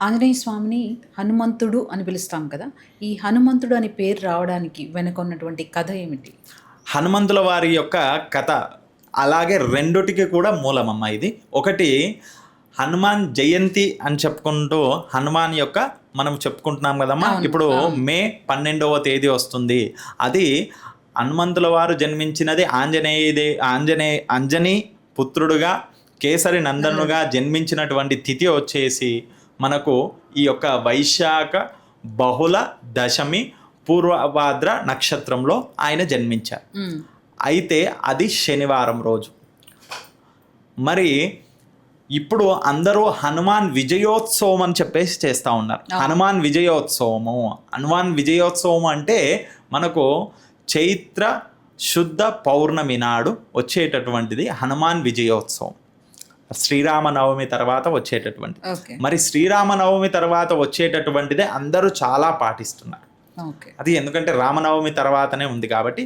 ఆంజనేయ స్వామిని హనుమంతుడు అని పిలుస్తాం కదా! ఈ హనుమంతుడు అని పేరు రావడానికి వెనక ఉన్నటువంటి కథ ఏమిటి? హనుమంతుల వారి యొక్క కథ అలాగే రెండిటికి కూడా మూలమమ్మ ఇది. ఒకటి హనుమాన్ జయంతి అని చెప్పుకుంటూ హనుమాన్ యొక్క మనం చెప్పుకుంటున్నాం కదమ్మా. అవును, ఇప్పుడు అవును. మే 12వ తేదీ వస్తుంది. అది హనుమంతుల వారు జన్మించినది అంజనీ పుత్రుడుగా కేసరి నందనుగా జన్మించినటువంటి తిథి వచ్చేసి మనకు ఈ యొక్క వైశాఖ బహుళ దశమి పూర్వభాద్ర నక్షత్రంలో ఆయన జన్మించారు. అయితే అది శనివారం రోజు. మరి ఇప్పుడు అందరూ హనుమాన్ విజయోత్సవం అని చెప్పేసి చేస్తూ ఉన్నారు. హనుమాన్ విజయోత్సవం అంటే మనకు చైత్ర శుద్ధ పౌర్ణమి నాడు వచ్చేటటువంటిది హనుమాన్ విజయోత్సవం. శ్రీరామనవమి తర్వాత వచ్చేటటువంటిది. మరి శ్రీరామనవమి తర్వాత వచ్చేటటువంటిదే అందరూ చాలా పాటిస్తున్నారు. అది ఎందుకంటే రామనవమి తర్వాతనే ఉంది కాబట్టి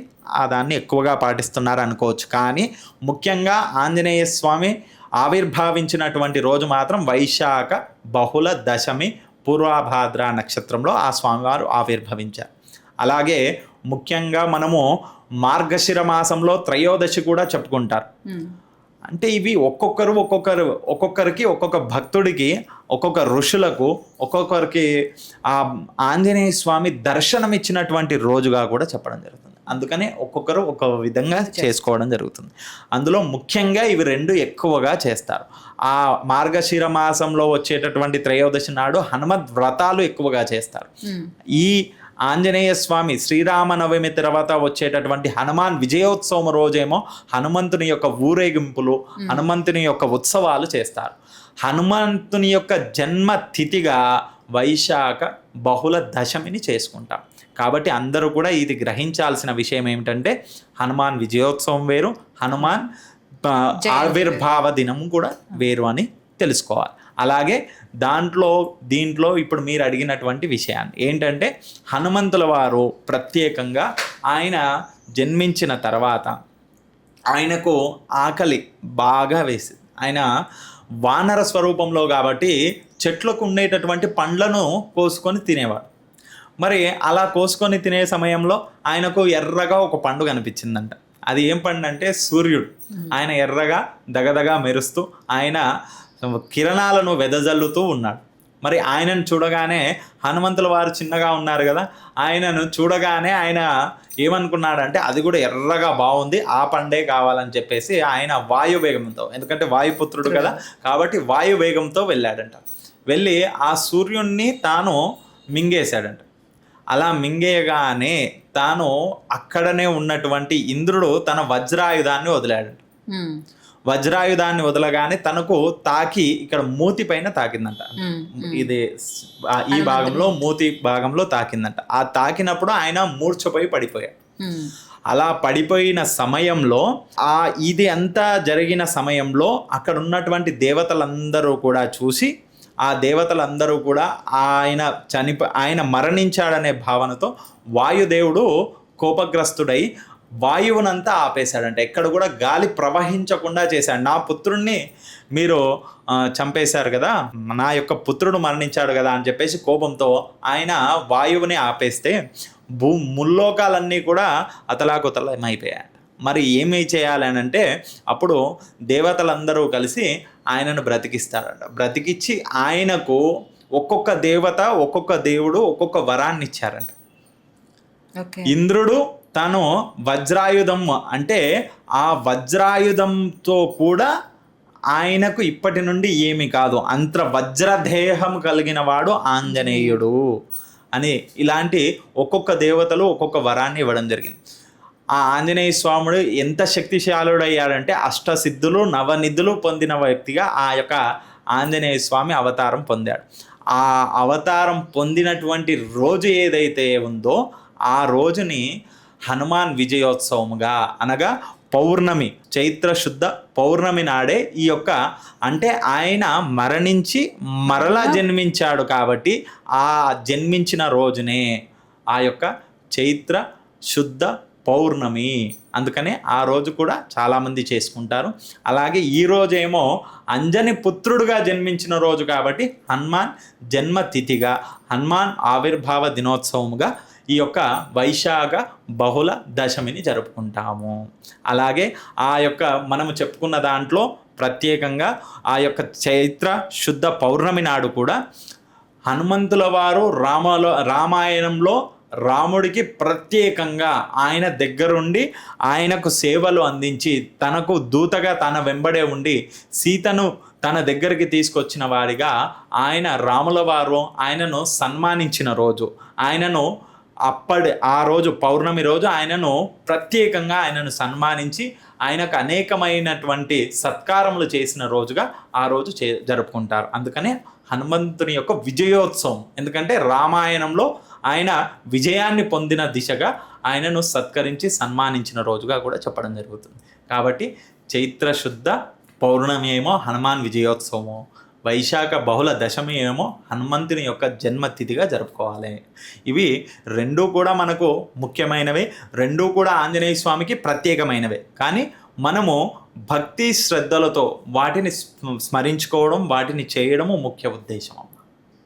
దాన్ని ఎక్కువగా పాటిస్తున్నారు అనుకోవచ్చు. కానీ ముఖ్యంగా ఆంజనేయ స్వామి ఆవిర్భావించినటువంటి రోజు మాత్రం వైశాఖ బహుళ దశమి పూర్వభాద్ర నక్షత్రంలో ఆ స్వామివారు ఆవిర్భవించారు. అలాగే ముఖ్యంగా మనము మార్గశిర మాసంలో త్రయోదశి కూడా చెప్పుకుంటారు. అంటే ఇవి ఒక్కొక్కరికి ఒక్కొక్క భక్తుడికి ఒక్కొక్క ఋషులకు ఒక్కొక్కరికి ఆ ఆంజనేయ స్వామి దర్శనం ఇచ్చినటువంటి రోజుగా కూడా చెప్పడం జరుగుతుంది. అందుకనే ఒక్కొక్కరు ఒక్కొక్క విధంగా చేసుకోవడం జరుగుతుంది. అందులో ముఖ్యంగా ఇవి రెండు ఎక్కువగా చేస్తారు. ఆ మార్గశిర మాసంలో వచ్చేటటువంటి త్రయోదశి నాడు హనుమద్ వ్రతాలు ఎక్కువగా చేస్తారు. ఈ ఆంజనేయ స్వామి శ్రీరామనవమి తర్వాత వచ్చేటటువంటి హనుమాన్ విజయోత్సవం రోజేమో హనుమంతుని యొక్క ఊరేగింపులు, హనుమంతుని యొక్క ఉత్సవాలు చేస్తారు. హనుమంతుని యొక్క జన్మ తిథిగా వైశాఖ బహుళ దశమిని చేసుకుంటాం. కాబట్టి అందరూ కూడా ఇది గ్రహించాల్సిన విషయం ఏమిటంటే హనుమాన్ విజయోత్సవం వేరు, హనుమాన్ ఆవిర్భావ దినం కూడా వేరు అని తెలుసుకోవాలి. అలాగే దీంట్లో ఇప్పుడు మీరు అడిగినటువంటి విషయాన్ని ఏంటంటే హనుమంతుల వారు ప్రత్యేకంగా ఆయన జన్మించిన తర్వాత ఆయనకు ఆకలి బాగా వేసింది. ఆయన వానర స్వరూపంలో కాబట్టి చెట్లకు ఉండేటటువంటి పండ్లను కోసుకొని తినేవాడు. మరి అలా కోసుకొని తినే సమయంలో ఆయనకు ఎర్రగా ఒక పండు కనిపించిందంట. అది ఏం పండు అంటే సూర్యుడు. ఆయన ఎర్రగా దగదగా మెరుస్తూ ఆయన కిరణాలను వెదజల్లుతూ ఉన్నాడు. మరి ఆయనను చూడగానే హనుమంతుల వారు చిన్నగా ఉన్నారు కదా, ఆయనను చూడగానే ఆయన ఏమనుకున్నాడంటే అది కూడా ఎర్రగా బాగుంది, ఆ పండే కావాలని చెప్పేసి ఆయన వాయువేగంతో, ఎందుకంటే వాయుపుత్రుడు కదా కాబట్టి వాయువేగంతో వెళ్ళాడంట. వెళ్ళి ఆ సూర్యుడిని తాను మింగేశాడంట. అలా మింగేయగానే తాను అక్కడనే ఉన్నటువంటి ఇంద్రుడు తన వజ్రాయుధాన్ని వదిలాడంట. వజ్రాయుధాన్ని వదలగానే తనకు తాకి ఇక్కడ మూతి పైన తాకిందంట. ఇది ఈ భాగంలో మూతి భాగంలో తాకిందంట. ఆ తాకినప్పుడు ఆయన మూర్ఛపోయి పడిపోయాడు. అలా పడిపోయిన సమయంలో ఇది అంతా జరిగిన సమయంలో అక్కడ ఉన్నటువంటి దేవతలందరూ కూడా చూసి ఆ దేవతలందరూ కూడా ఆయన మరణించాడనే భావనతో వాయుదేవుడు కోపగ్రస్తుడై వాయువునంతా ఆపేశాడంట. ఎక్కడ కూడా గాలి ప్రవహించకుండా చేశాడు. నా పుత్రుణ్ణి మీరు చంపేశారు కదా, నా యొక్క పుత్రుడు మరణించాడు కదా అని చెప్పేసి కోపంతో ఆయన వాయువుని ఆపేస్తే ముల్లోకాలన్నీ కూడా అతలాకుతలమైపోయాయి. మరి ఏమి చేయాలని అంటే అప్పుడు దేవతలందరూ కలిసి ఆయనను బ్రతికిస్తారంట. బ్రతికిచ్చి ఆయనకు ఒక్కొక్క దేవత ఒక్కొక్క దేవుడు ఒక్కొక్క వరాన్ని ఇచ్చారంట. ఇంద్రుడు తను వజ్రాయుధం అంటే ఆ వజ్రాయుధంతో కూడా ఆయనకు ఇప్పటి నుండి ఏమి కాదు, అంత వజ్రదేహం కలిగిన వాడు ఆంజనేయుడు అని ఇలాంటి ఒక్కొక్క దేవతలు ఒక్కొక్క వరాన్ని ఇవ్వడం జరిగింది. ఆ ఆంజనేయ స్వాముడు ఎంత శక్తిశాలుడయ్యాడంటే అష్టసిద్ధులు నవనిధులు పొందిన వ్యక్తిగా ఆ యొక్క ఆంజనేయ స్వామి అవతారం పొందాడు. ఆ అవతారం పొందినటువంటి రోజు ఏదైతే ఉందో ఆ రోజుని హనుమాన్ విజయోత్సవముగా, అనగా పౌర్ణమి, చైత్ర శుద్ధ పౌర్ణమి నాడే ఈ యొక్క అంటే ఆయన మరణించి మరలా జన్మించాడు కాబట్టి ఆ జన్మించిన రోజునే ఆ యొక్క చైత్ర శుద్ధ పౌర్ణమి, అందుకనే ఆ రోజు కూడా చాలామంది చేసుకుంటారు. అలాగే ఈ రోజేమో అంజని పుత్రుడుగా జన్మించిన రోజు కాబట్టి హనుమాన్ జన్మతిథిగా, హనుమాన్ ఆవిర్భావ దినోత్సవముగా ఈ యొక్క వైశాఖ బహుళ దశమిని జరుపుకుంటాము. అలాగే ఆ యొక్క మనము చెప్పుకున్న దాంట్లో ప్రత్యేకంగా ఆ యొక్క చైత్ర శుద్ధ పౌర్ణమి నాడు కూడా హనుమంతుల వారు రామాయణంలో రాముడికి ప్రత్యేకంగా ఆయన దగ్గరుండి ఆయనకు సేవలు అందించి తనకు దూతగా తన వెంబడే ఉండి సీతను తన దగ్గరికి తీసుకొచ్చిన వాడిగా ఆయన రాముల వారు ఆయనను సన్మానించిన రోజు, ఆయనను ఆ రోజు పౌర్ణమి రోజు ఆయనను ప్రత్యేకంగా ఆయనను సన్మానించి ఆయనకు అనేకమైనటువంటి సత్కారములు చేసిన రోజుగా ఆ రోజు జరుపుకుంటారు. అందుకనే హనుమంతుని యొక్క విజయోత్సవం, ఎందుకంటే రామాయణంలో ఆయన విజయాన్ని పొందిన దిశగా ఆయనను సత్కరించి సన్మానించిన రోజుగా కూడా చెప్పడం జరుగుతుంది. కాబట్టి చైత్ర శుద్ధ పౌర్ణమి ఏమో హనుమాన్ విజయోత్సవము, వైశాఖ బహుళ దశమి ఏమో హనుమంతుని యొక్క జన్మతిథిగా జరుపుకోవాలి. ఇవి రెండూ కూడా మనకు ముఖ్యమైనవే, రెండూ కూడా ఆంజనేయ స్వామికి ప్రత్యేకమైనవే. కానీ మనము భక్తి శ్రద్ధలతో వాటిని స్మరించుకోవడం, వాటిని చేయడము ముఖ్య ఉద్దేశం.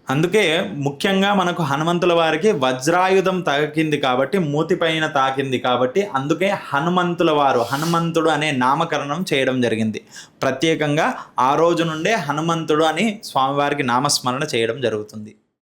అందుకే ముఖ్యంగా మనకు హనుమంతుల వారికి వజ్రాయుధం తాకింది కాబట్టి, మూతిపైన తాకింది కాబట్టి, అందుకే హనుమంతుడు అనే నామకరణం చేయడం జరిగింది. ప్రత్యేకంగా ఆ రోజు నుండే హనుమంతుడు అని స్వామివారికి నామస్మరణ చేయడం జరుగుతుంది.